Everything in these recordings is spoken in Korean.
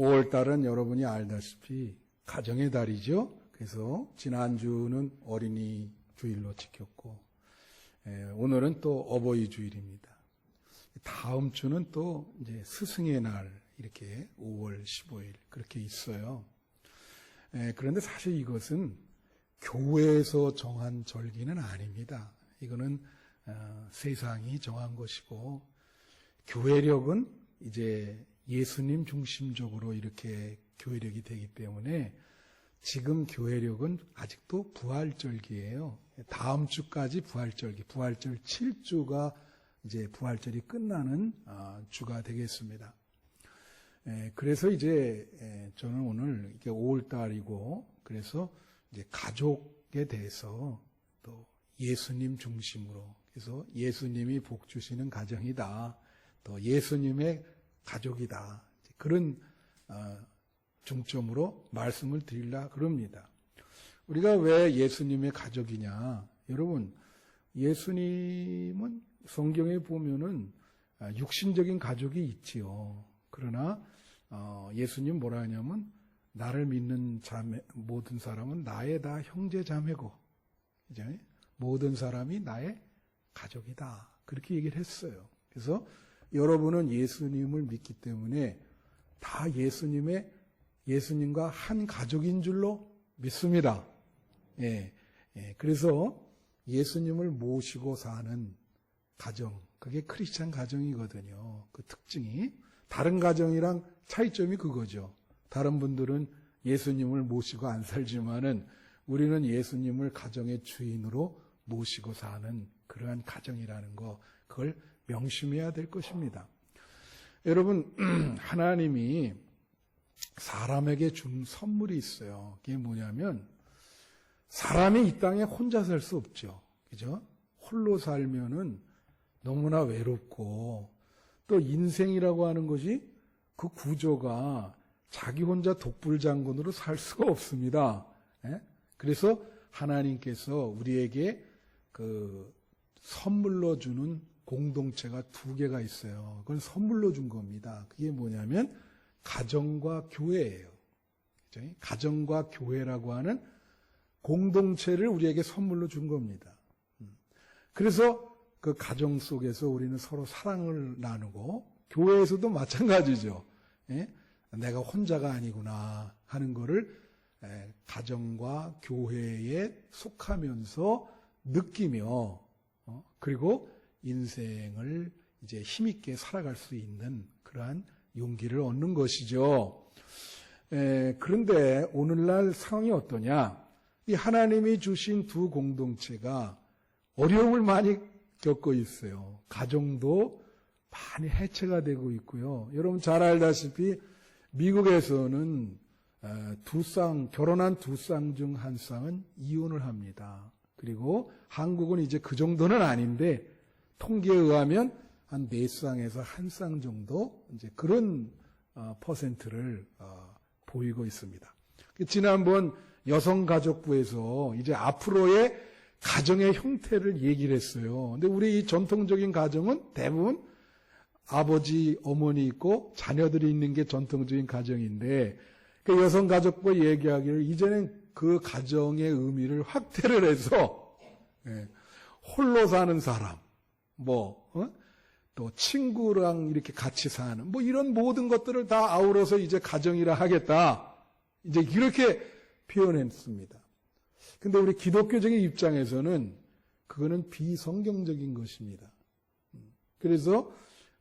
5월달은 여러분이 알다시피 가정의 달이죠. 그래서 지난주는 어린이 주일로 지켰고, 오늘은 또 어버이 주일입니다. 다음 주는 또 이제 스승의 날, 이렇게 5월 15일 그렇게 있어요. 그런데 사실 이것은 교회에서 정한 절기는 아닙니다. 이거는 세상이 정한 것이고, 교회력은 이제 예수님 중심적으로 이렇게 교회력이 되기 때문에 지금 교회력은 아직도 부활절기예요. 다음 주까지 부활절기, 부활절 7주가 이제 부활절이 끝나는 주가 되겠습니다. 그래서 이제 저는 오늘 이게 5월달이고, 그래서 이제 가족에 대해서 또 예수님 중심으로, 그래서 예수님이 복 주시는 가정이다, 또 예수님의 가족이다, 그런 중점으로 말씀을 드리려 그럽니다. 우리가 왜 예수님의 가족이냐? 여러분, 예수님은 성경에 보면은 육신적인 가족이 있지요. 그러나 예수님 뭐라 하냐면 나를 믿는 모든 사람은 나의 다 형제 자매고, 이제 모든 사람이 나의 가족이다, 그렇게 얘기를 했어요. 그래서 여러분은 예수님을 믿기 때문에 다 예수님과 한 가족인 줄로 믿습니다. 그래서 예수님을 모시고 사는 가정, 그게 크리스찬 가정이거든요. 그 특징이. 다른 가정이랑 차이점이 그거죠. 다른 분들은 예수님을 모시고 안 살지만은 우리는 예수님을 가정의 주인으로 모시고 사는 그러한 가정이라는 거, 그걸 명심해야 될 것입니다. 여러분, 하나님이 사람에게 준 선물이 있어요. 그게 뭐냐면, 사람이 이 땅에 혼자 살 수 없죠. 그죠? 홀로 살면은 너무나 외롭고, 또 인생이라고 하는 것이 그 구조가 자기 혼자 독불장군으로 살 수가 없습니다. 그래서 하나님께서 우리에게 그 선물로 주는 공동체가 2개가 있어요. 그건 선물로 준 겁니다. 그게 뭐냐면 가정과 교회예요. 가정과 교회라고 하는 공동체를 우리에게 선물로 준 겁니다. 그래서 그 가정 속에서 우리는 서로 사랑을 나누고, 교회에서도 마찬가지죠. 내가 혼자가 아니구나 하는 거를 가정과 교회에 속하면서 느끼며, 그리고 인생을 이제 힘있게 살아갈 수 있는 그러한 용기를 얻는 것이죠. 그런데 오늘날 상황이 어떠냐? 이 하나님이 주신 2 공동체가 어려움을 많이 겪고 있어요. 가정도 많이 해체가 되고 있고요. 여러분 잘 알다시피 미국에서는 결혼한 2쌍 중 1쌍은 이혼을 합니다. 그리고 한국은 이제 그 정도는 아닌데 통계에 의하면 한 4쌍에서 1쌍 정도 이제 그런 퍼센트를 보이고 있습니다. 지난번 여성가족부에서 이제 앞으로의 가정의 형태를 얘기를 했어요. 근데 우리 이 전통적인 가정은 대부분 아버지, 어머니 있고 자녀들이 있는 게 전통적인 가정인데, 그 여성가족부 얘기하기를 이제는 그 가정의 의미를 확대를 해서 홀로 사는 사람, 또 친구랑 이렇게 같이 사는 이런 모든 것들을 다 아우러서 이제 가정이라 하겠다, 이제 이렇게 표현했습니다. 근데 우리 기독교적인 입장에서는 그거는 비성경적인 것입니다. 그래서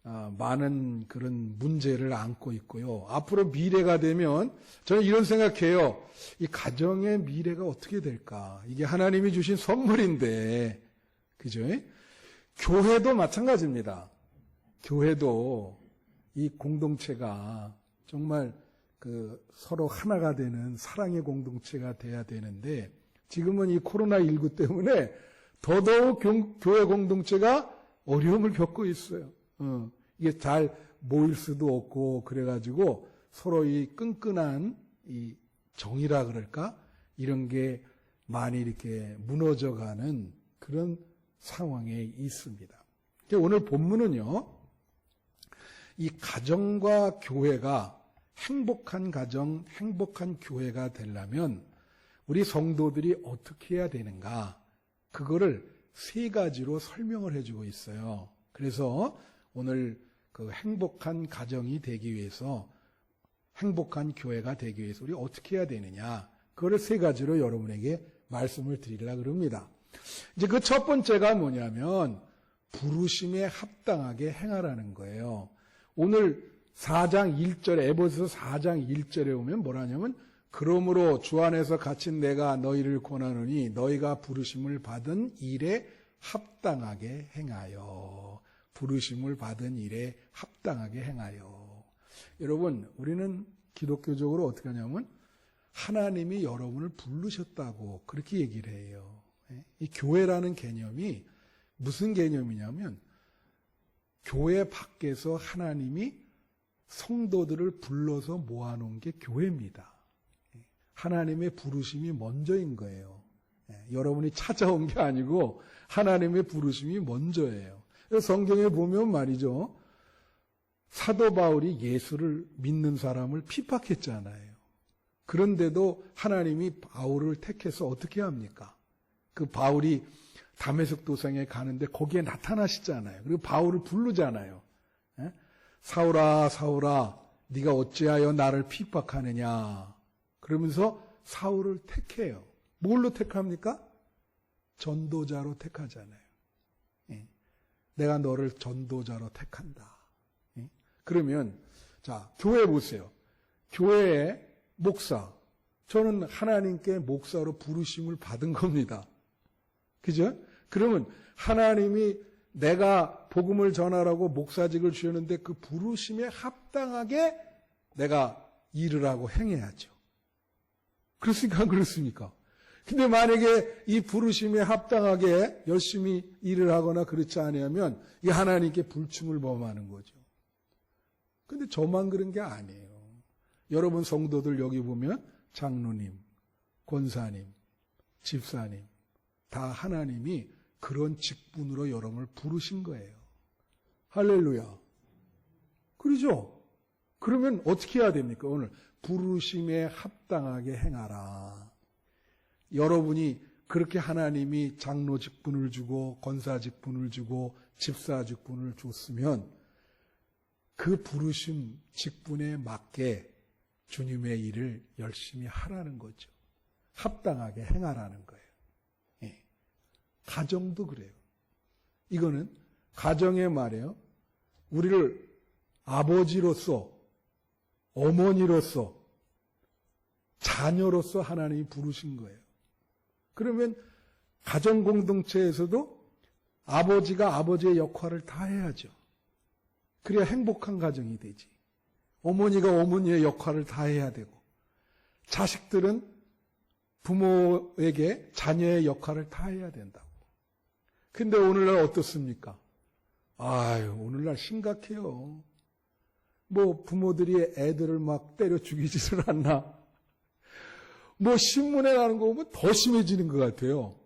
많은 그런 문제를 안고 있고요. 앞으로 미래가 되면 저는 이런 생각해요. 이 가정의 미래가 어떻게 될까? 이게 하나님이 주신 선물인데, 그죠? 교회도 마찬가지입니다. 교회도 이 공동체가 정말 그 서로 하나가 되는 사랑의 공동체가 돼야 되는데, 지금은 이 코로나19 때문에 더더욱 교회 공동체가 어려움을 겪고 있어요. 이게 잘 모일 수도 없고, 그래가지고 서로 이 끈끈한 이 정이라 그럴까? 이런 게 많이 이렇게 무너져가는 그런 상황에 있습니다. 오늘 본문은요, 이 가정과 교회가 행복한 가정, 행복한 교회가 되려면 우리 성도들이 어떻게 해야 되는가? 그거를 세 가지로 설명을 해주고 있어요. 그래서 오늘 그 행복한 가정이 되기 위해서, 행복한 교회가 되기 위해서 우리 어떻게 해야 되느냐? 그거를 세 가지로 여러분에게 말씀을 드리려고 합니다. 이제 그 첫 번째가 뭐냐면 부르심에 합당하게 행하라는 거예요. 오늘 4장 1절에, 에베소서 4장 1절에 오면 뭐라냐면, 그러므로 주 안에서 갇힌 내가 너희를 권하노니 너희가 부르심을 받은 일에 합당하게 행하여. 부르심을 받은 일에 합당하게 행하여. 여러분, 우리는 기독교적으로 어떻게 하냐면 하나님이 여러분을 부르셨다고 그렇게 얘기를 해요. 이 교회라는 개념이 무슨 개념이냐면, 교회 밖에서 하나님이 성도들을 불러서 모아놓은 게 교회입니다. 하나님의 부르심이 먼저인 거예요. 여러분이 찾아온 게 아니고 하나님의 부르심이 먼저예요. 성경에 보면 말이죠, 사도 바울이 예수를 믿는 사람을 핍박했잖아요. 그런데도 하나님이 바울을 택해서 어떻게 합니까? 그 바울이 다메섹 도상에 가는데 거기에 나타나시잖아요. 그리고 바울을 부르잖아요. 사울아, 사울아, 네가 어찌하여 나를 핍박하느냐. 그러면서 사울을 택해요. 뭘로 택합니까? 전도자로 택하잖아요. 내가 너를 전도자로 택한다. 그러면 자, 교회 보세요. 교회의 목사, 저는 하나님께 목사로 부르심을 받은 겁니다. 그죠? 그러면 하나님이 내가 복음을 전하라고 목사직을 주셨는데 그 부르심에 합당하게 내가 일을 하고 행해야죠. 그렇습니까? 안 그렇습니까? 근데 만약에 이 부르심에 합당하게 열심히 일을 하거나 그렇지 않으면 이 하나님께 불충을 범하는 거죠. 근데 저만 그런 게 아니에요. 여러분 성도들 여기 보면 장로님, 권사님, 집사님 다 하나님이 그런 직분으로 여러분을 부르신 거예요. 할렐루야. 그러죠? 그러면 어떻게 해야 됩니까? 오늘 부르심에 합당하게 행하라. 여러분이 그렇게 하나님이 장로 직분을 주고 권사 직분을 주고 집사 직분을 줬으면 그 부르심 직분에 맞게 주님의 일을 열심히 하라는 거죠. 합당하게 행하라는 거예요. 예. 가정도 그래요. 이거는 가정의 말이에요. 우리를 아버지로서, 어머니로서, 자녀로서 하나님이 부르신 거예요. 그러면 가정 공동체에서도 아버지가 아버지의 역할을 다 해야죠. 그래야 행복한 가정이 되지. 어머니가 어머니의 역할을 다 해야 되고, 자식들은 부모에게 자녀의 역할을 다 해야 된다고. 근데 오늘날 어떻습니까? 아유, 오늘날 심각해요. 뭐 부모들이 애들을 막 때려 죽이지를 않나? 뭐 신문에 나는 거 보면 더 심해지는 것 같아요.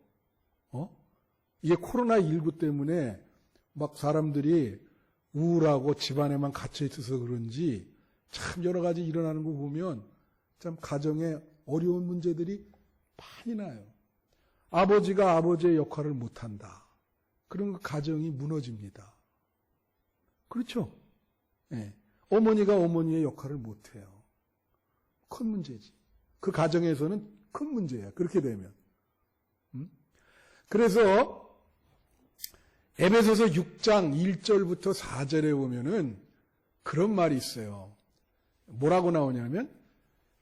이게 코로나19 때문에 막 사람들이 우울하고 집안에만 갇혀 있어서 그런지 참 여러 가지 일어나는 거 보면 참 가정에 어려운 문제들이 많이 나요. 아버지가 아버지의 역할을 못한다. 그럼 그 가정이 무너집니다. 그렇죠? 네. 어머니가 어머니의 역할을 못해요. 큰 문제지. 그 가정에서는 큰 문제야. 그렇게 되면. 그래서 에베소서 6장 1절부터 4절에 보면은 그런 말이 있어요. 뭐라고 나오냐면,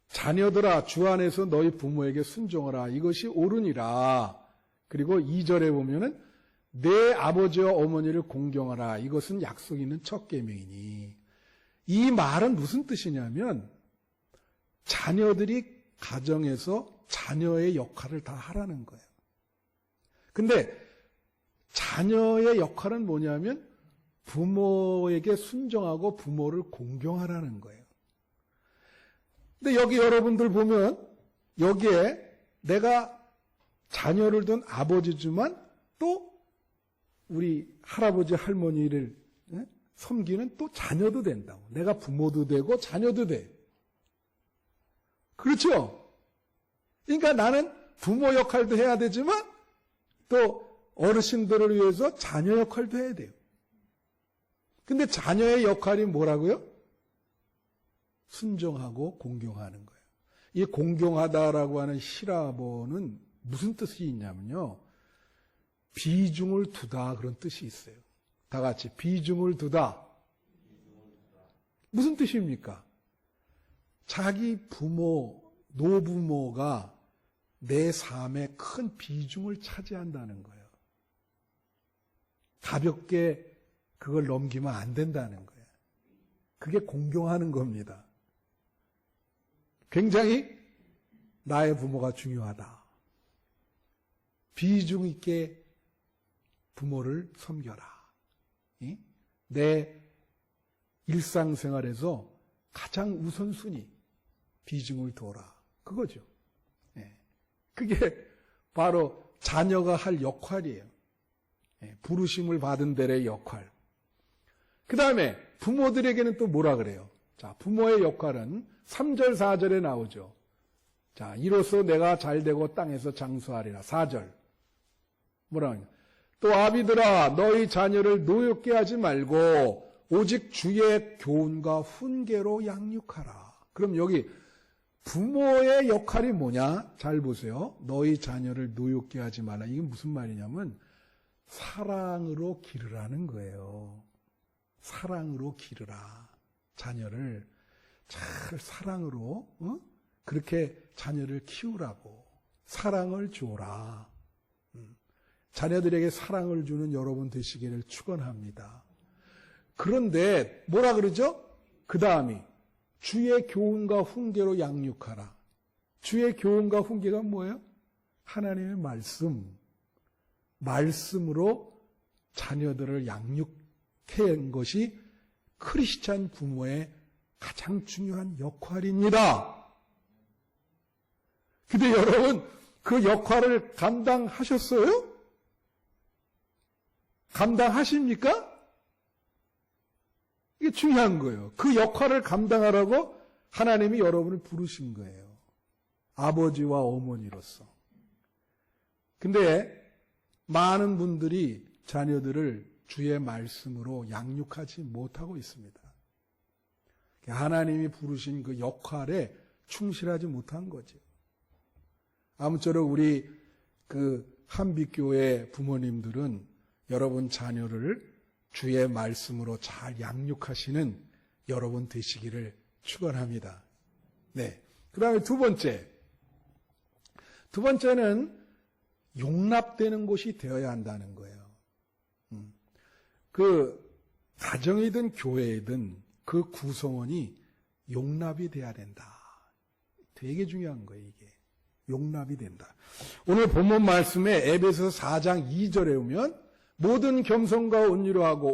자녀들아 주 안에서 너희 부모에게 순종하라. 이것이 옳으니라. 그리고 2절에 보면은 내 아버지와 어머니를 공경하라. 이것은 약속 있는 첫 계명이니. 이 말은 무슨 뜻이냐면, 자녀들이 가정에서 자녀의 역할을 다 하라는 거예요. 근데 자녀의 역할은 뭐냐면 부모에게 순종하고 부모를 공경하라는 거예요. 근데 여기 여러분들 보면 여기에 내가 자녀를 둔 아버지지만 또 우리 할아버지 할머니를 섬기는 또 자녀도 된다고. 내가 부모도 되고 자녀도 돼. 그렇죠? 그러니까 나는 부모 역할도 해야 되지만 또 어르신들을 위해서 자녀 역할도 해야 돼요. 근데 자녀의 역할이 뭐라고요? 순종하고 공경하는 거예요. 이 공경하다라고 하는 히라보는 무슨 뜻이 있냐면요. 비중을 두다 그런 뜻이 있어요. 다 같이 비중을 두다. 무슨 뜻입니까? 자기 부모, 노부모가 내 삶에 큰 비중을 차지한다는 거예요. 가볍게 그걸 넘기면 안 된다는 거예요. 그게 공경하는 겁니다. 굉장히 나의 부모가 중요하다. 비중 있게 부모를 섬겨라. 내 일상생활에서 가장 우선순위 비중을 둬라. 그거죠. 그게 바로 자녀가 할 역할이에요. 부르심을 받은 데의 역할. 그 다음에 부모들에게는 또 뭐라 그래요? 자, 부모의 역할은 3절, 4절에 나오죠. 자, 이로써 내가 잘되고 땅에서 장수하리라. 4절. 뭐라 하냐? 또 아비들아, 너희 자녀를 노엽게 하지 말고 오직 주의 교훈과 훈계로 양육하라. 그럼 여기 부모의 역할이 뭐냐? 잘 보세요. 너희 자녀를 노엽게 하지 말라. 이게 무슨 말이냐면 사랑으로 기르라는 거예요. 사랑으로 기르라. 자녀를 잘 사랑으로 그렇게 자녀를 키우라고. 사랑을 줘라. 자녀들에게 사랑을 주는 여러분 되시기를 축원합니다. 그런데 뭐라 그러죠? 그 다음이 주의 교훈과 훈계로 양육하라. 주의 교훈과 훈계가 뭐예요? 하나님의 말씀. 말씀으로 자녀들을 양육한 것이 크리스찬 부모의 가장 중요한 역할입니다. 근데 여러분, 그 역할을 감당하셨어요? 감당하십니까? 이게 중요한 거예요. 그 역할을 감당하라고 하나님이 여러분을 부르신 거예요. 아버지와 어머니로서. 근데 많은 분들이 자녀들을 주의 말씀으로 양육하지 못하고 있습니다. 하나님이 부르신 그 역할에 충실하지 못한 거죠. 아무쪼록 우리 그 한빛교회 부모님들은 여러분 자녀를 주의 말씀으로 잘 양육하시는 여러분 되시기를 축원합니다. 네. 그 다음에 두 번째는 용납되는 곳이 되어야 한다는 거예요. 그 가정이든 교회이든 그 구성원이 용납이 돼야 된다. 되게 중요한 거예요, 이게. 용납이 된다. 오늘 본문 말씀에 에베소서 4장 2절에 오면 모든 겸손과 온유로 하고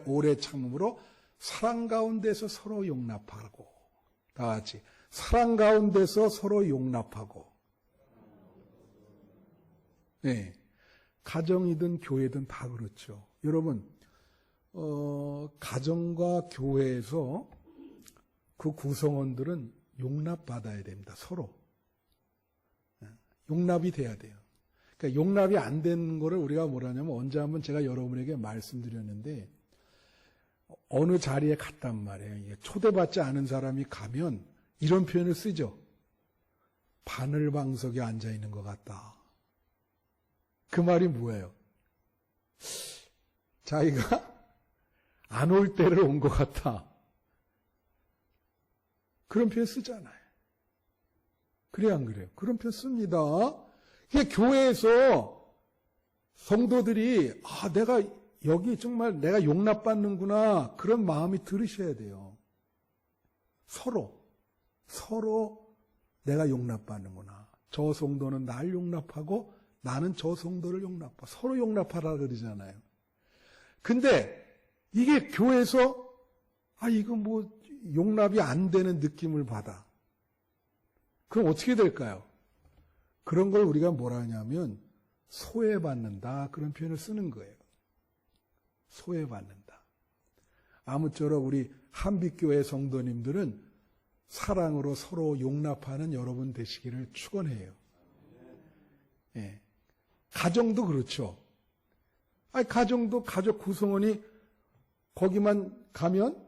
오래 참음으로 사랑 가운데서 서로 용납하고. 다 같이 사랑 가운데서 서로 용납하고. 네, 가정이든 교회든 다 그렇죠. 여러분, 가정과 교회에서 그 구성원들은 용납받아야 됩니다. 서로. 용납이 돼야 돼요. 그러니까 용납이 안 되는 거를 우리가 뭐라냐면 언제 한번 제가 여러분에게 말씀드렸는데 어느 자리에 갔단 말이에요. 초대받지 않은 사람이 가면 이런 표현을 쓰죠. 바늘방석에 앉아있는 것 같다. 그 말이 뭐예요? 자기가 안 올 때를 온 것 같아. 그런 표현 쓰잖아요. 그래요, 안 그래요? 그런 표현 씁니다. 교회에서 성도들이 내가 여기 정말 내가 용납받는구나 그런 마음이 들으셔야 돼요. 서로 내가 용납받는구나. 저 성도는 날 용납하고 나는 저 성도를 용납하고 서로 용납하라 그러잖아요. 근데 이게 교회에서 이거 뭐 용납이 안 되는 느낌을 받아. 그럼 어떻게 될까요? 그런 걸 우리가 뭐라 하냐면 소외받는다 그런 표현을 쓰는 거예요. 소외받는다. 아무쪼록 우리 한빛교회 성도님들은 사랑으로 서로 용납하는 여러분 되시기를 축원해요. 예. 가정도 그렇죠. 아니, 가정도 가족 구성원이 거기만 가면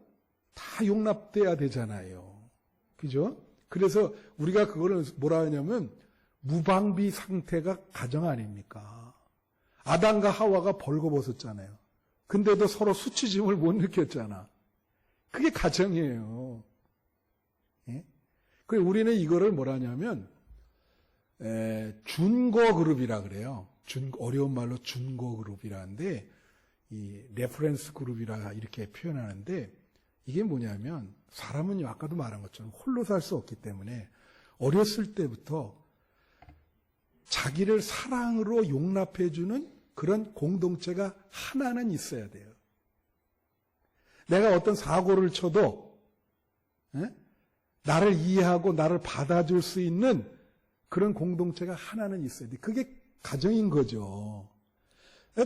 다 용납돼야 되잖아요. 그죠? 그래서 우리가 그거를 뭐라 하냐면 무방비 상태가 가정 아닙니까? 아담과 하와가 벌거벗었잖아요. 근데도 서로 수치심을 못 느꼈잖아. 그게 가정이에요. 예? 그래서 우리는 이거를 뭐라 하냐면 준거 그룹이라 그래요. 어려운 말로 준거 그룹이라는데 이 레퍼런스 그룹이라 이렇게 표현하는데 이게 뭐냐면 사람은요 아까도 말한 것처럼 홀로 살 수 없기 때문에 어렸을 때부터 자기를 사랑으로 용납해주는 그런 공동체가 하나는 있어야 돼요. 내가 어떤 사고를 쳐도 나를 이해하고 나를 받아줄 수 있는 그런 공동체가 하나는 있어야 돼. 그게 가정인 거죠.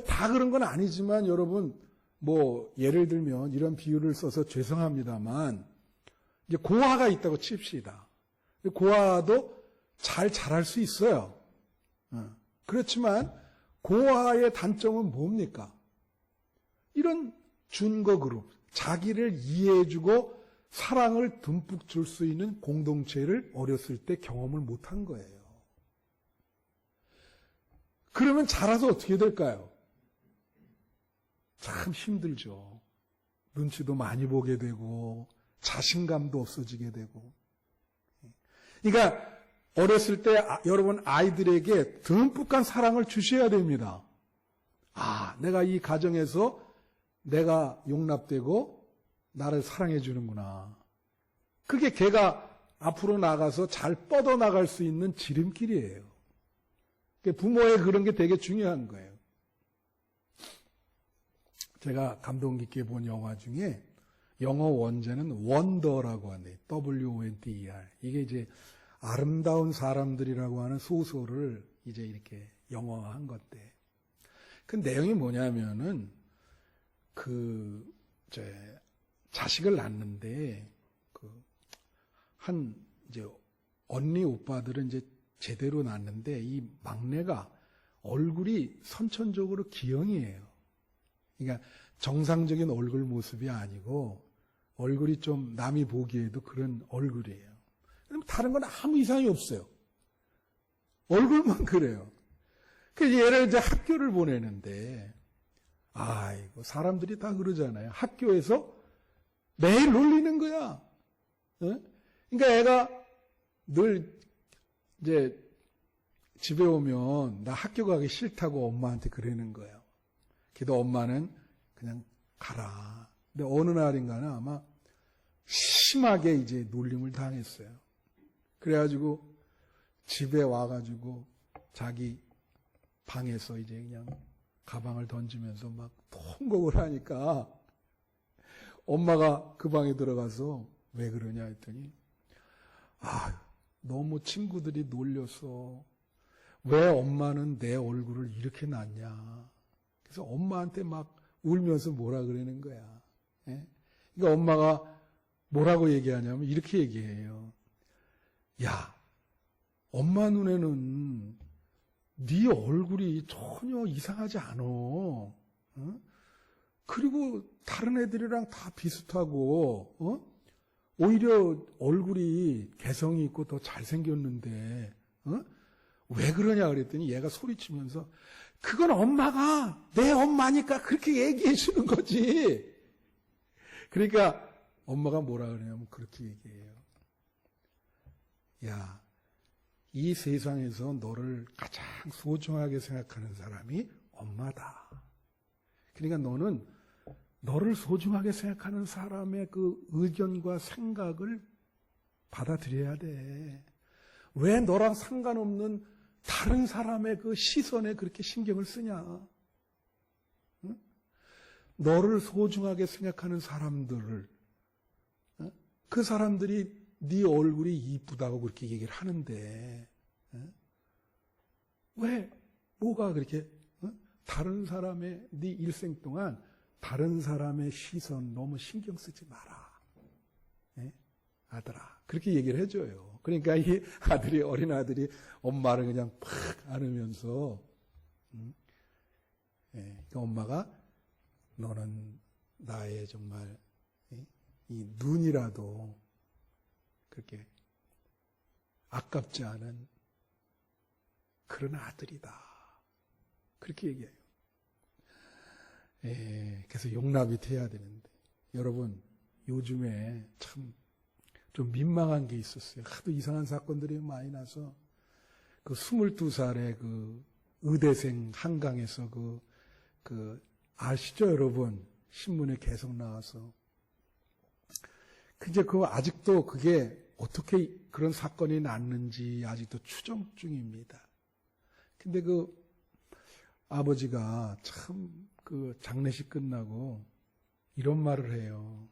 다 그런 건 아니지만 여러분 뭐 예를 들면 이런 비유를 써서 죄송합니다만 이제 고아가 있다고 칩시다. 고아도 잘 자랄 수 있어요. 그렇지만 고아의 단점은 뭡니까? 이런 준거 그룹, 자기를 이해해주고 사랑을 듬뿍 줄 수 있는 공동체를 어렸을 때 경험을 못한 거예요. 그러면 자라서 어떻게 될까요? 참 힘들죠. 눈치도 많이 보게 되고 자신감도 없어지게 되고. 그러니까 어렸을 때 여러분 아이들에게 듬뿍한 사랑을 주셔야 됩니다. 내가 이 가정에서 내가 용납되고 나를 사랑해 주는구나. 그게 걔가 앞으로 나가서 잘 뻗어나갈 수 있는 지름길이에요. 부모의 그런 게 되게 중요한 거예요. 제가 감동 깊게 본 영화 중에 영어 원제는 원더라고 하네요. WONDER. 이게 이제 아름다운 사람들이라고 하는 소설을 이제 이렇게 영화화한 건데. 그 내용이 뭐냐면은 자식을 낳는데 이제 언니 오빠들은 이제 제대로 낳는데 이 막내가 얼굴이 선천적으로 기형이에요. 그러니까 정상적인 얼굴 모습이 아니고 얼굴이 좀 남이 보기에도 그런 얼굴이에요. 다른 건 아무 이상이 없어요. 얼굴만 그래요. 그래서 얘를 이제 학교를 보내는데 아이고 사람들이 다 그러잖아요. 학교에서 매일 놀리는 거야. 그러니까 애가 늘 이제 집에 오면 나 학교 가기 싫다고 엄마한테 그러는 거예요. 그래도 엄마는 그냥 가라. 근데 어느 날인가는 아마 심하게 이제 놀림을 당했어요. 그래가지고 집에 와가지고 자기 방에서 이제 그냥 가방을 던지면서 막 통곡을 하니까 엄마가 그 방에 들어가서 왜 그러냐 했더니 너무 친구들이 놀려서 왜 엄마는 내 얼굴을 이렇게 낳냐. 그래서 엄마한테 막 울면서 뭐라 그러는 거야. 그러니까 엄마가 뭐라고 얘기하냐면 이렇게 얘기해요. 야, 엄마 눈에는 네 얼굴이 전혀 이상하지 않아. 그리고 다른 애들이랑 다 비슷하고 오히려 얼굴이 개성이 있고 더 잘생겼는데 왜 그러냐 그랬더니 얘가 소리치면서 그건 엄마가 내 엄마니까 그렇게 얘기해 주는 거지. 그러니까 엄마가 뭐라 그러냐면 그렇게 얘기해요. 야, 이 세상에서 너를 가장 소중하게 생각하는 사람이 엄마다. 그러니까 너는 너를 소중하게 생각하는 사람의 그 의견과 생각을 받아들여야 돼. 왜 너랑 상관없는 다른 사람의 그 시선에 그렇게 신경을 쓰냐? 응? 너를 소중하게 생각하는 사람들을 그 사람들이 네 얼굴이 이쁘다고 그렇게 얘기를 하는데 왜 뭐가 그렇게 다른 사람의 네 일생 동안 다른 사람의 시선 너무 신경 쓰지 마라. 아들아. 그렇게 얘기를 해줘요. 그러니까 이 아들이, 어린 아들이 엄마를 그냥 팍 안으면서, 그러니까 엄마가 너는 나의 정말 이 눈이라도 그렇게 아깝지 않은 그런 아들이다. 그렇게 얘기해요. 그래서 용납이 돼야 되는데, 여러분, 요즘에 참 좀 민망한 게 있었어요. 하도 이상한 사건들이 많이 나서, 그 22살의 그 의대생 한강에서 아시죠, 여러분? 신문에 계속 나와서. 이제 아직도 그게 어떻게 그런 사건이 났는지 아직도 추정 중입니다. 근데 아버지가 참 장례식 끝나고 이런 말을 해요.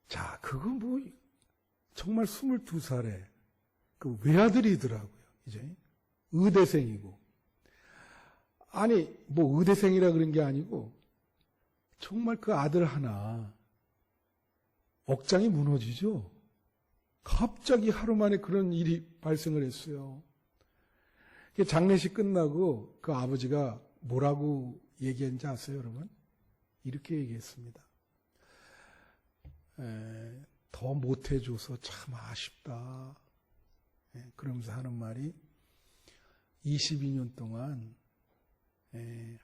자, 그거 정말 22살에 외아들이더라고요. 이제 의대생이고. 아니, 의대생이라 그런 게 아니고 정말 그 아들 하나 억장이 무너지죠. 갑자기 하루 만에 그런 일이 발생을 했어요. 장례식 끝나고 그 아버지가 뭐라고 얘기했는지 아세요, 여러분? 이렇게 얘기했습니다. 더 못해줘서 참 아쉽다. 그러면서 하는 말이 22년 동안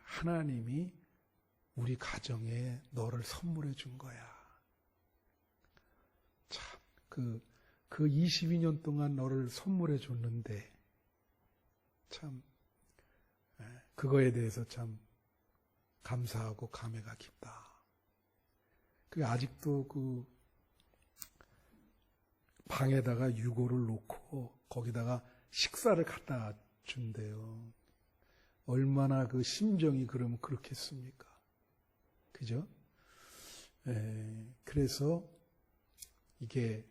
하나님이 우리 가정에 너를 선물해 준 거야. 참, 그 22년 동안 너를 선물해 줬는데, 참, 그거에 대해서 참 감사하고 감회가 깊다. 아직도 방에다가 유골을 놓고 거기다가 식사를 갖다 준대요. 얼마나 심정이 그러면 그렇겠습니까? 그죠? 그래서 이게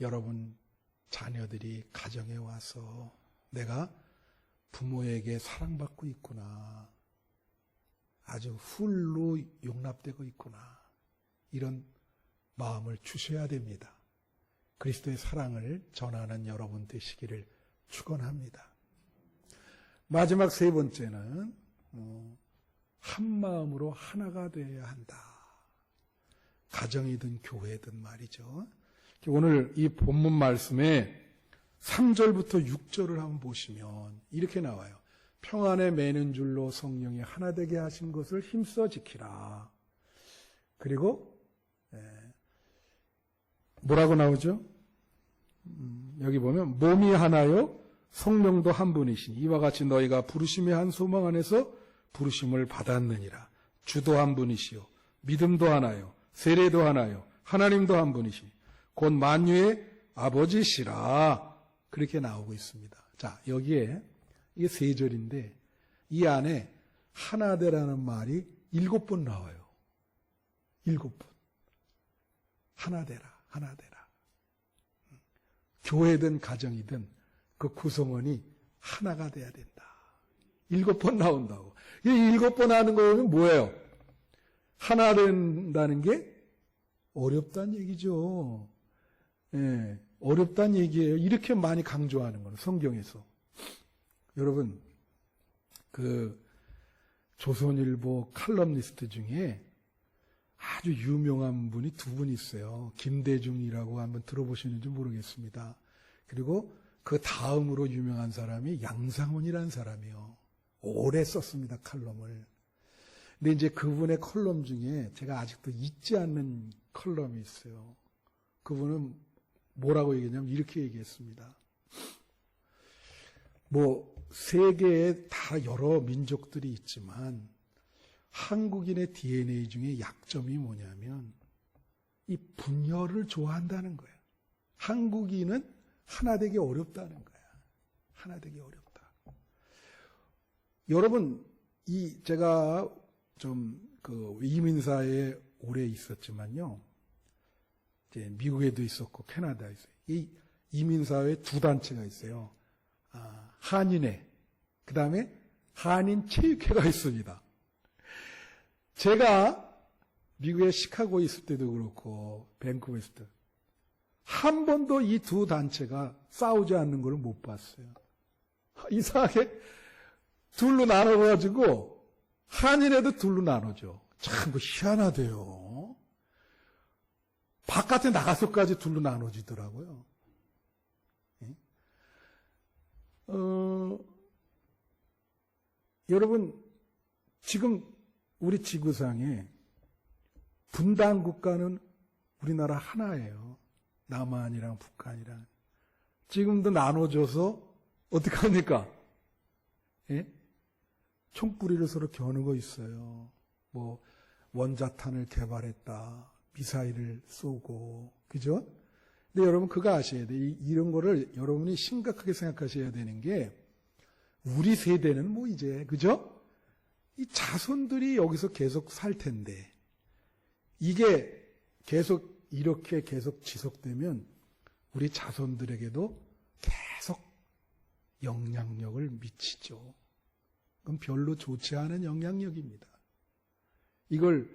여러분 자녀들이 가정에 와서 내가 부모에게 사랑받고 있구나. 아주 훌로 용납되고 있구나. 이런 마음을 주셔야 됩니다. 그리스도의 사랑을 전하는 여러분 되시기를 축원합니다. 마지막 세 번째는 한 마음으로 하나가 되어야 한다. 가정이든 교회든 말이죠. 오늘 이 본문 말씀에 3절부터 6절을 한번 보시면 이렇게 나와요. 평안에 매는 줄로 성령이 하나 되게 하신 것을 힘써 지키라. 그리고 뭐라고 나오죠? 여기 보면 몸이 하나요 성령도 한 분이시니 이와 같이 너희가 부르심의 한 소망 안에서 부르심을 받았느니라. 주도 한 분이시요 믿음도 하나요 세례도 하나요 하나님도 한 분이시니 곧 만유의 아버지시라. 그렇게 나오고 있습니다. 자, 여기에 이게 3절인데 이 안에 하나되라는 말이 7번 나와요. 7번. 하나되라, 하나되라. 교회든 가정이든 그 구성원이 하나가 돼야 된다. 7번 나온다고. 이 7번 하는 거는 뭐예요? 하나 된다는 게 어렵다는 얘기죠. 예, 어렵다는 얘기예요. 이렇게 많이 강조하는 거는 성경에서. 여러분, 조선일보 칼럼니스트 중에 아주 유명한 분이 2분 있어요. 김대중이라고 한번 들어보시는지 모르겠습니다. 그리고 그 다음으로 유명한 사람이 양상훈이라는 사람이요. 오래 썼습니다, 칼럼을. 근데 이제 그분의 컬럼 중에 제가 아직도 잊지 않는 컬럼이 있어요. 그분은 뭐라고 얘기했냐면 이렇게 얘기했습니다. 세계에 다 여러 민족들이 있지만 한국인의 DNA 중에 약점이 뭐냐면 이 분열을 좋아한다는 거예요. 한국인은 하나 되기 어렵다는 거야. 하나 되기 어렵다. 여러분, 제가 좀 이민사에 오래 있었지만요. 이제 미국에도 있었고 캐나다에 있어요. 이 이민사회에 2단체가 있어요. 한인회, 그 다음에 한인체육회가 있습니다. 제가 미국의 시카고에 있을 때도 그렇고 밴쿠버에 있을 때 한 번도 이 두 단체가 싸우지 않는 걸 못 봤어요. 이상하게 둘로 나눠가지고 한일에도 둘로 나눠져. 참 희한하대요. 바깥에 나가서까지 둘로 나눠지더라고요. 여러분, 지금 우리 지구상에 분단 국가는 우리나라 하나예요. 남한이랑 북한이랑. 지금도 나눠져서 어떻게 합니까? 예? 총구리를 서로 겨누고 있어요. 뭐 원자탄을 개발했다. 미사일을 쏘고. 그죠? 근데 여러분 그거 아셔야 돼요. 이런 거를 여러분이 심각하게 생각하셔야 되는 게 우리 세대는 뭐 이제 그죠? 이 자손들이 여기서 계속 살 텐데 이게 계속 이렇게 계속 지속되면 우리 자손들에게도 계속 영향력을 미치죠. 그건 별로 좋지 않은 영향력입니다. 이걸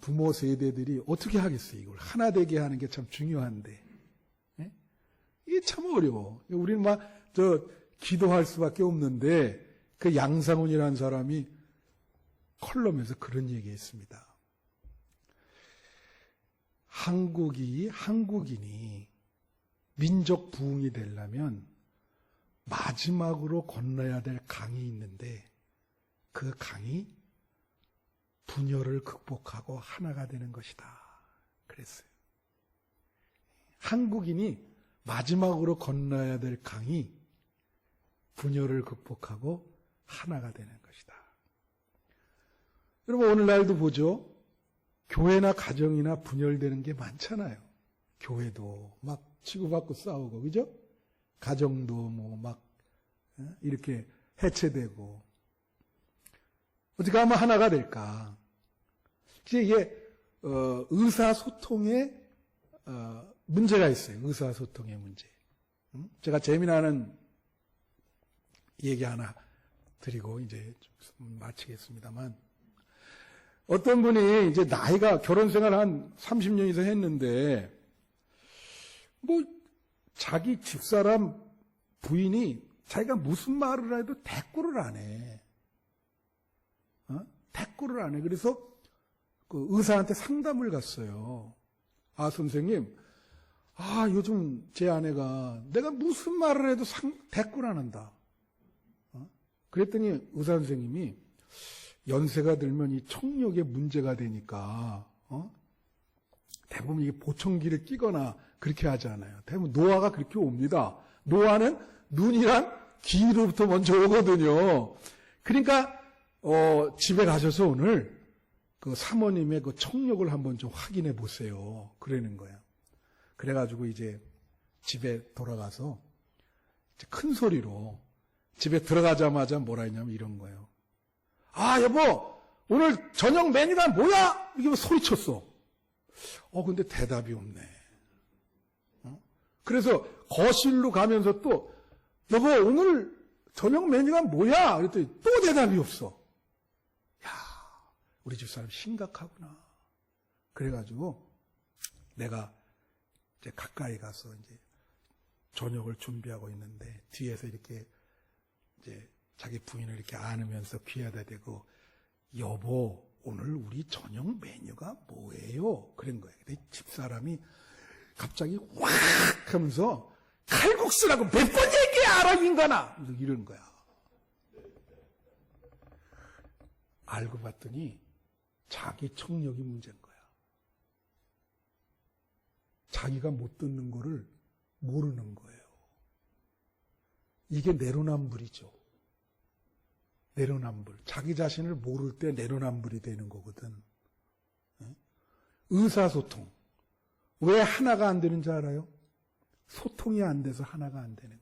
부모 세대들이 어떻게 하겠어요? 이걸 하나 되게 하는 게 참 중요한데 예? 이게 참 어려워. 우리는 막 기도할 수밖에 없는데 그 양상훈이라는 사람이 컬럼에서 그런 얘기했습니다. 한국인이 민족 부흥이 되려면 마지막으로 건너야 될 강이 있는데 그 강이 분열을 극복하고 하나가 되는 것이다. 그랬어요. 한국인이 마지막으로 건너야 될 강이 분열을 극복하고 하나가 되는 것이다. 여러분 오늘날도 보죠. 교회나 가정이나 분열되는 게 많잖아요. 교회도 막 치고받고 싸우고 그죠? 가정도 뭐 막 이렇게 해체되고 어떻게 하면 하나가 될까? 이게 의사소통에 문제가 있어요. 의사소통의 문제. 제가 재미나는 얘기 하나 드리고 이제 좀 마치겠습니다만 어떤 분이 이제 나이가 결혼 생활 한 30년 이상 했는데 뭐 자기 집사람 부인이 자기가 무슨 말을 해도 대꾸를 안 해. 대꾸를 안 해. 그래서 그 의사한테 상담을 갔어요. 아, 선생님. 요즘 제 아내가 내가 무슨 말을 해도 대꾸를 안 한다. 그랬더니 의사 선생님이 연세가 들면 이 청력에 문제가 되니까, 대부분 이게 보청기를 끼거나 그렇게 하잖아요. 대부분 노화가 그렇게 옵니다. 노화는 눈이랑 귀로부터 먼저 오거든요. 그러니까, 집에 가셔서 오늘 그 사모님의 그 청력을 한번 좀 확인해 보세요. 그러는 거예요. 그래가지고 이제 집에 돌아가서 큰 소리로 집에 들어가자마자 뭐라 했냐면 이런 거예요. 아, 여보, 오늘 저녁 메뉴가 뭐야? 이게 소리쳤어. 근데 대답이 없네. 그래서 거실로 가면서 또, 여보, 오늘 저녁 메뉴가 뭐야? 그랬더니 또 대답이 없어. 야, 우리 집사람 심각하구나. 그래가지고 내가 이제 가까이 가서 이제 저녁을 준비하고 있는데 뒤에서 이렇게 이제 자기 부인을 이렇게 안으면서 귀에다 대고 여보 오늘 우리 저녁 메뉴가 뭐예요? 그런 거예요. 근데 집사람이 갑자기 확 하면서 칼국수라고 몇 번 얘기하라 인간아! 이러는 거야. 알고 봤더니 자기 청력이 문제인 거야. 자기가 못 듣는 거를 모르는 거예요. 이게 내로남불이죠. 내로남불. 자기 자신을 모를 때 내로남불이 되는 거거든. 의사소통. 왜 하나가 안 되는지 알아요? 소통이 안 돼서 하나가 안 되는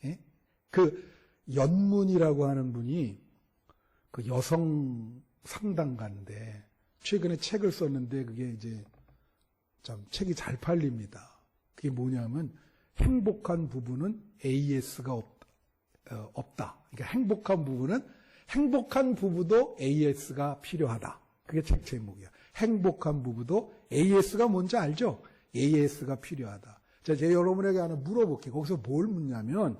거예요. 그 연문이라고 하는 분이 그 여성 상담가인데 최근에 책을 썼는데 그게 이제 참 책이 잘 팔립니다. 그게 뭐냐면 행복한 부부는 AS가 없다. 그러니까 행복한 부부는 행복한 부부도 AS가 필요하다. 그게 책 제목이야. 행복한 부부도 AS가 뭔지 알죠? AS가 필요하다. 자, 제가 여러분에게 하나 물어볼게요. 거기서 뭘 묻냐면,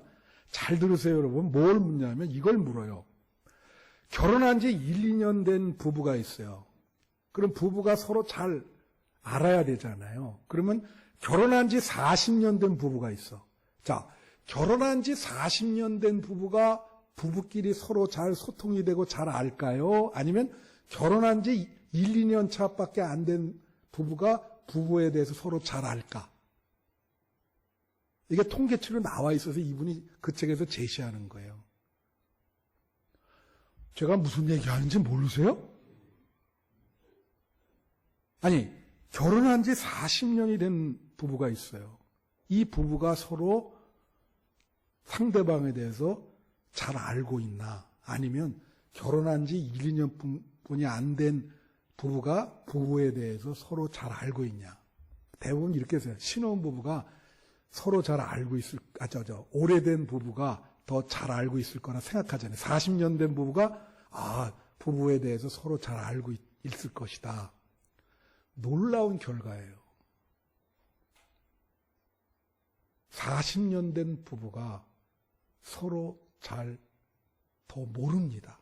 잘 들으세요, 여러분. 뭘 묻냐면 이걸 물어요. 결혼한 지 1, 2년 된 부부가 있어요. 그럼 부부가 서로 잘 알아야 되잖아요. 그러면 결혼한 지 40년 된 부부가 있어. 자, 결혼한 지 40년 된 부부가 부부끼리 서로 잘 소통이 되고 잘 알까요? 아니면 결혼한 지 1, 2년 차밖에 안 된 부부가 부부에 대해서 서로 잘 알까? 이게 통계치로 나와 있어서 이분이 그 책에서 제시하는 거예요. 제가 무슨 얘기하는지 모르세요? 아니, 결혼한 지 40년이 된 부부가 있어요. 이 부부가 서로 상대방에 대해서 잘 알고 있나? 아니면 결혼한 지 1, 2년 뿐이 안 된 부부가 부부에 대해서 서로 잘 알고 있냐? 대부분 이렇게 해서 신혼 부부가 서로 잘 알고 오래된 부부가 더 잘 알고 있을 거라 생각하잖아요. 40년 된 부부가 부부에 대해서 서로 잘 알고 있을 것이다. 놀라운 결과예요. 40년 된 부부가 서로 잘 더 모릅니다.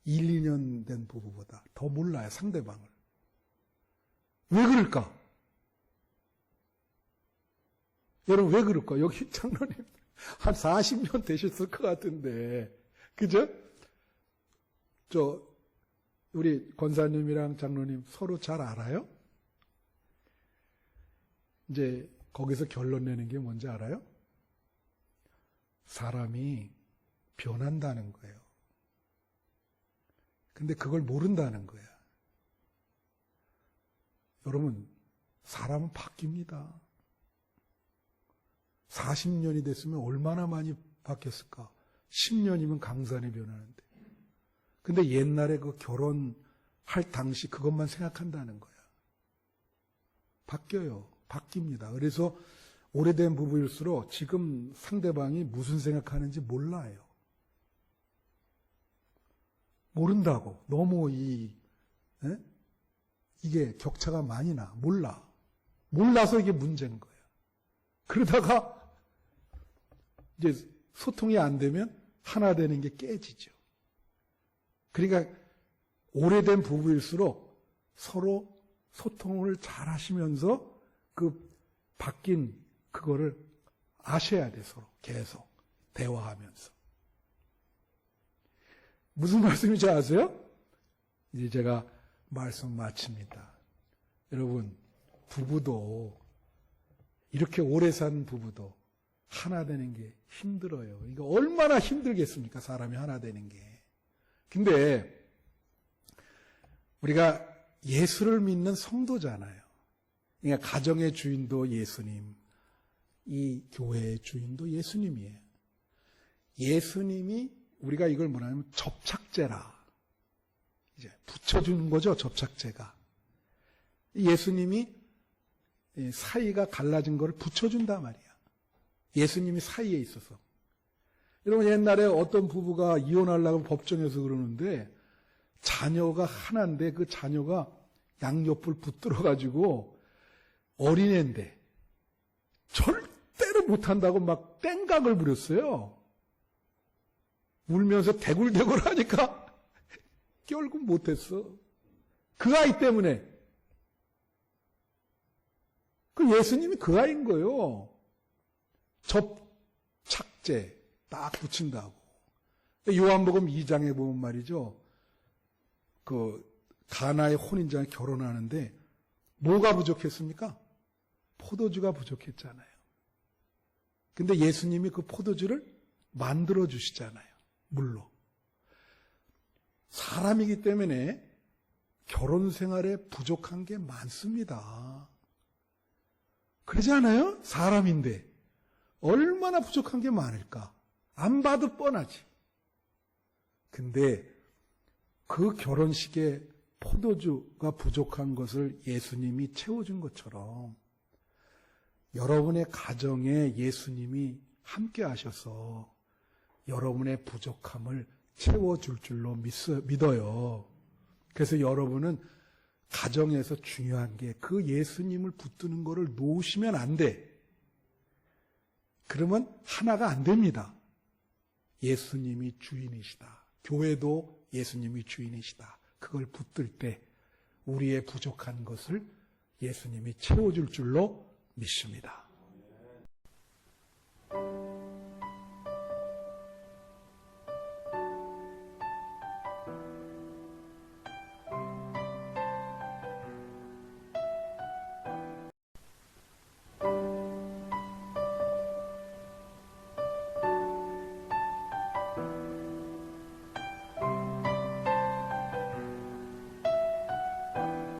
1, 2년 된 부부보다 더 몰라요, 상대방을. 왜 그럴까? 여러분, 왜 그럴까? 여기 장로님 한 40년 되셨을 것 같은데, 그죠? 우리 권사님이랑 장로님 서로 잘 알아요? 이제 거기서 결론 내는 게 뭔지 알아요? 사람이 변한다는 거예요. 근데 그걸 모른다는 거야. 여러분, 사람은 바뀝니다. 40년이 됐으면 얼마나 많이 바뀌었을까? 10년이면 강산이 변하는데. 근데 옛날에 그 결혼할 당시 그것만 생각한다는 거야. 바뀌어요. 바뀝니다. 그래서 오래된 부부일수록 지금 상대방이 무슨 생각하는지 몰라요. 모른다고. 너무 이게 격차가 많이 나. 몰라. 몰라서 이게 문제인 거예요. 그러다가 이제 소통이 안 되면 하나 되는 게 깨지죠. 그러니까 오래된 부부일수록 서로 소통을 잘 하시면서 그 바뀐 그거를 아셔야 돼, 서로. 계속 대화하면서. 무슨 말씀인지 아세요? 이제 제가 말씀 마칩니다. 여러분, 부부도 이렇게 오래 산 부부도 하나 되는 게 힘들어요. 이거 얼마나 힘들겠습니까? 사람이 하나 되는 게. 근데 우리가 예수를 믿는 성도잖아요. 그러니까 가정의 주인도 예수님, 이 교회의 주인도 예수님이에요. 예수님이 우리가 이걸 뭐냐면 접착제라. 이제 붙여주는 거죠, 접착제가. 예수님이 사이가 갈라진 거를 붙여준단 말이야. 예수님이 사이에 있어서. 여러분, 옛날에 어떤 부부가 이혼하려고 법정에서 그러는데 자녀가 하나인데 그 자녀가 양옆을 붙들어가지고 어린애인데 절대로 못한다고 막 땡각을 부렸어요. 울면서 대굴대굴 하니까 결국 못했어. 그 아이 때문에. 그 예수님이 그 아이인 거예요. 접착제 딱 붙인다고. 요한복음 2장에 보면 말이죠. 그 가나의 혼인장에 결혼하는데 뭐가 부족했습니까? 포도주가 부족했잖아요. 근데 예수님이 그 포도주를 만들어 주시잖아요. 물로. 사람이기 때문에 결혼 생활에 부족한 게 많습니다. 그러지 않아요? 사람인데 얼마나 부족한 게 많을까? 안 봐도 뻔하지. 근데 그 결혼식에 포도주가 부족한 것을 예수님이 채워준 것처럼 여러분의 가정에 예수님이 함께 하셔서 여러분의 부족함을 채워줄 줄로 믿어요. 그래서 여러분은 가정에서 중요한 게 그 예수님을 붙드는 거를 놓으시면 안 돼. 그러면 하나가 안 됩니다. 예수님이 주인이시다. 교회도 예수님이 주인이시다. 그걸 붙들 때 우리의 부족한 것을 예수님이 채워줄 줄로 믿습니다.